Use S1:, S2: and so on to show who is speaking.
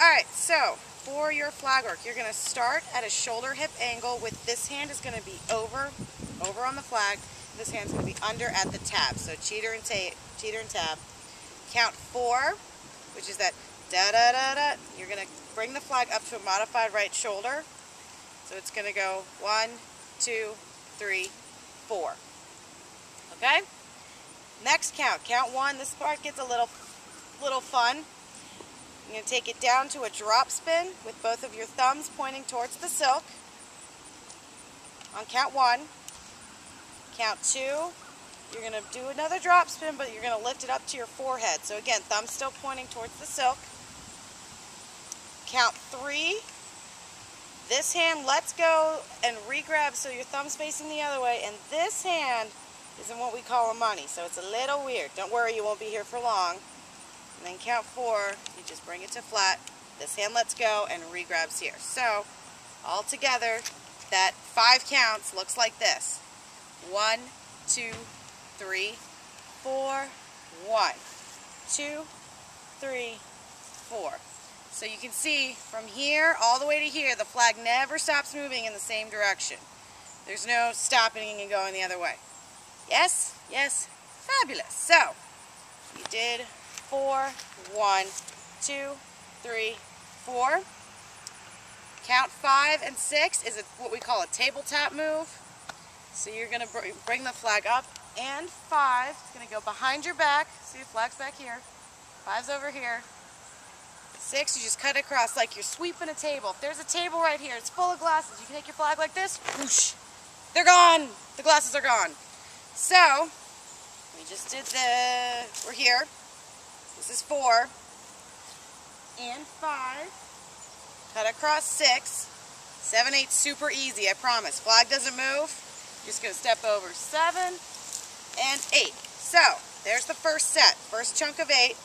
S1: Alright, so for your flag work, you're going to start at a shoulder hip angle with this hand is going to be over on the flag. This hand's going to be under at the tab. So cheater and tab. Count 4, which is that da-da-da-da. You're going to bring the flag up to a modified right shoulder. So it's going to go 1, 2, 3, 4. Okay? Next count. Count 1. This part gets a little fun. You're going to take it down to a drop spin with both of your thumbs pointing towards the silk. On count 1. Count 2. You're going to do another drop spin, but you're going to lift it up to your forehead. So again, thumbs still pointing towards the silk. Count 3. This hand lets go and re-grab so your thumb's facing the other way, and this hand is in what we call a money, so it's a little weird. Don't worry, you won't be here for long. And then count 4, you just bring it to flat. This hand lets go and re-grabs here. So, all together, that 5 counts looks like this. 1, 2, 3, 4, 1, 2, 3, 4. So you can see from here all the way to here, the flag never stops moving in the same direction. There's no stopping and going the other way. Yes? Yes? Fabulous. So, you did 4, 1, 2, 3, 4. Count 5 and 6 is what we call a tabletop move. So you're going to bring the flag up and 5. It's going to go behind your back. See, the flag's back here. 5's over here. 6, you just cut across like you're sweeping a table. If there's a table right here, it's full of glasses. You can take your flag like this. Whoosh. They're gone. The glasses are gone. So, we just did we're here. This is 4 and 5. Cut across 6. 7, 8, super easy, I promise. Flag doesn't move. You're just going to step over 7 and 8. So, there's the first set. First chunk of 8.